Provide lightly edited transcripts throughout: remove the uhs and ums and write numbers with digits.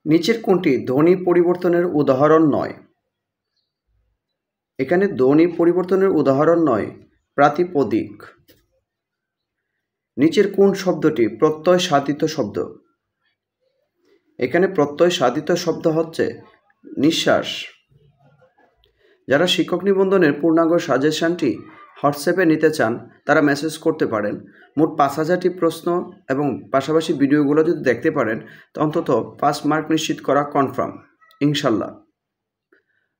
নিচের কোনটি ধ্বনি পরিবর্তনের উদাহরণ নয়? এখানে ধ্বনি পরিবর্তনের উদাহরণ নয়, প্রাতিপদিক। নিচের কোন শব্দটি প্রত্যয় সাধিত শব্দ? এখানে প্রত্যয় সাধিত শব্দ হচ্ছে নিঃশ্বাস। যারা শিক্ষক নিবন্ধনের পূর্ণাঙ্গ সাজেশনটি হোয়াটসঅ্যাপে নিতে চান তারা মেসেজ করতে পারেন। মোট 5000টি প্রশ্ন এবং পাশাপাশি ভিডিওগুলো যদি দেখতে পারেন তো অন্তত 5 মার্ক নিশ্চিত করা কনফার্ম ইনশাল্লাহ।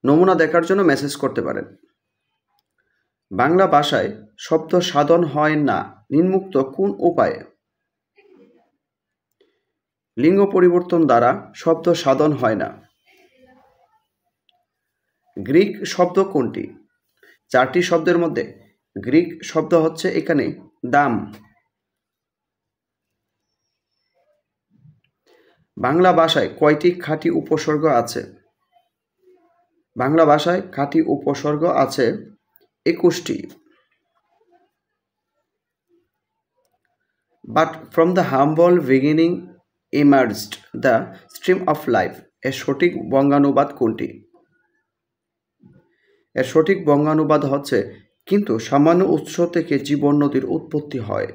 নমুনা দেখার জন্য মেসেজ করতে পারেন। বাংলা ভাষায় শব্দ সাধন হয় না নিম্নোক্ত কোন উপায়ে? লিঙ্গ পরিবর্তন দ্বারা শব্দ সাধন হয় না। গ্রিক শব্দ কোনটি? 4টি শব্দের মধ্যে গ্রিক শব্দ হচ্ছে এখানে দাম। বাংলা ভাষায় কয়টি খাঁটি উপসর্গ আছে? বাংলা ভাষায় খাঁটি উপসর্গ আছে 21টি। But from the humble beginning emerged the stream of life এর সঠিক বঙ্গানুবাদ কোনটি? এর সঠিক বঙ্গানুবাদ হচ্ছে কিন্তু সামান্য উৎস থেকে জীবন নদীর উৎপত্তি হয়।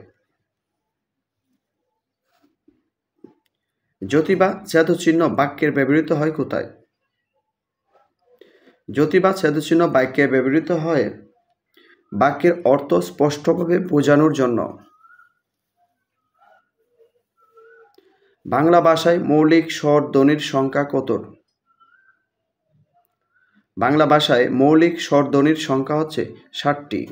জ্যোতি বা ছেদচিহ্ন বাক্যের ব্যবহৃত হয় কোথায়? জ্যোতি বা ছেদচিহ্ন বাক্যে ব্যবহৃত হয় বাক্যের অর্থ স্পষ্টভাবে বোঝানোর জন্য। বাংলা ভাষায় মৌলিক স্বর ধ্বনির সংখ্যা কত? বাংলা ভাষায় মৌলিক স্বর ধ্বনির সংখ্যা হচ্ছে 60টি।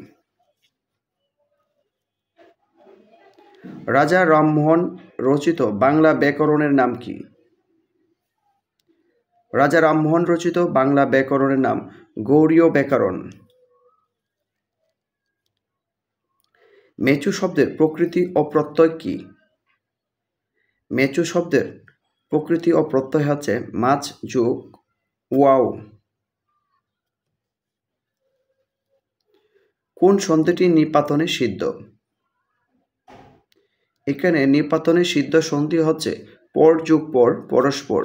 রাজা রামমোহন রচিত বাংলা ব্যাকরণের নাম কি? রাজা রামমোহন রচিত বাংলা ব্যাকরণের নাম গৌড়ীয় ব্যাকরণ। মেচু শব্দের প্রকৃতি ও প্রত্যয় কি? মেচু শব্দের প্রকৃতি ও প্রত্যয় হচ্ছে মাছ যোগ ওয়াও। কোন সন্ধিটি নিপাতনে সিদ্ধ? এখানে নিপাতনে সিদ্ধ সন্ধি হচ্ছে পর যোগ পর পরস্পর।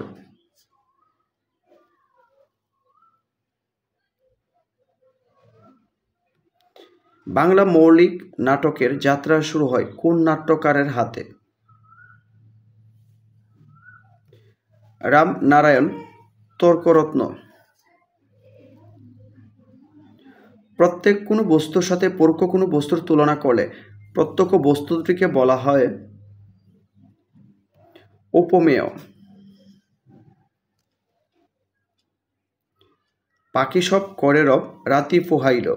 বাংলা মৌলিক নাটকের যাত্রা শুরু হয় কোন নাট্যকারের হাতে? রামনারায়ণ তর্করত্ন। প্রত্যেক কোনো বস্তুর সাথে পরোক্ষ কোনো বস্তুর তুলনা করলে প্রত্যক্ষ বস্তুটিকে বলা হয় উপমেয়। পাখি সব করে রব রাতি পোহাইল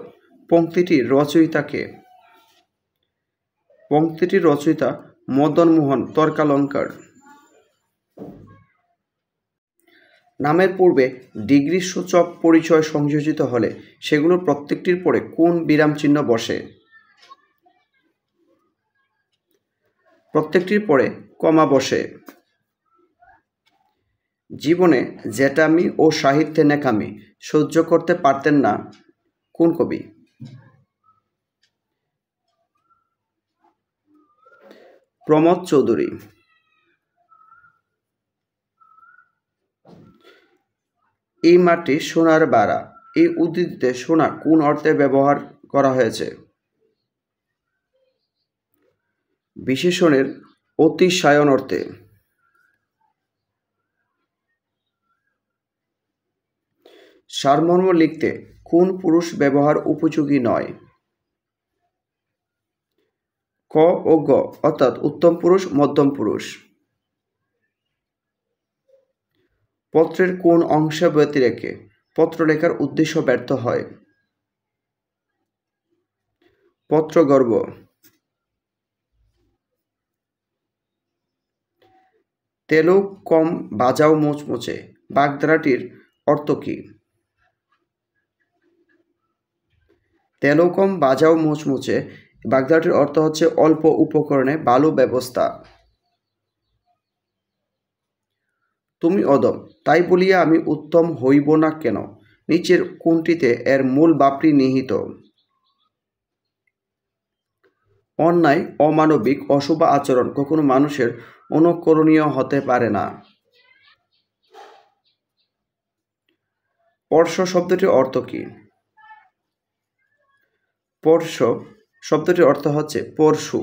পংক্তিটির রচয়িতা কে? পংক্তিটির রচয়িতা মদনমোহন তর্কালঙ্কার। নামের পূর্বে ডিগ্রি সূচক পরিচয় সংযোজিত হলে সেগুলোর প্রত্যেকটির পরে কোন বিরাম চিহ্ন বসে? প্রত্যেকটির পরে কমা বসে। জীবনে জ্যাঠামি ও সাহিত্যে নেকামি সহ্য করতে পারতেন না কোন কবি? প্রমথ চৌধুরী। এই মাটি সোনার বাড়া এই উদ্ধৃতিতে সোনা কোন অর্থে ব্যবহার করা হয়েছে? বিশেষণের অতিশায়ন অর্থে। সারমর্ম লিখতে কোন পুরুষ ব্যবহার উপযোগী নয়? ক ও গ অর্থাৎ উত্তম পুরুষ মধ্যম পুরুষ। পত্রের কোন অংশে ব্যতিরেকে পত্র লেখার উদ্দেশ্য ব্যর্থ হয়? পত্রগর্ভ। তেলো কম বাজাও মোচমোচে বাগধারাটির অর্থ কী? তেলো কম বাজাও মোচমোচে বাগধারাটির অর্থ হচ্ছে অল্প উপকরণে ভালো ব্যবস্থা। তুমি অদম তাই বলিয়া আমি উত্তম হইব না কেন নিচের কোনটিতে এর মূল ভাবটি নিহিত? অন্যায় অমানবিক অশুভ আচরণ কখনো মানুষের অনুকরণীয় হতে পারে না। পরশ শব্দটির অর্থ কী? পরশ শব্দটির অর্থ হচ্ছে পরশু।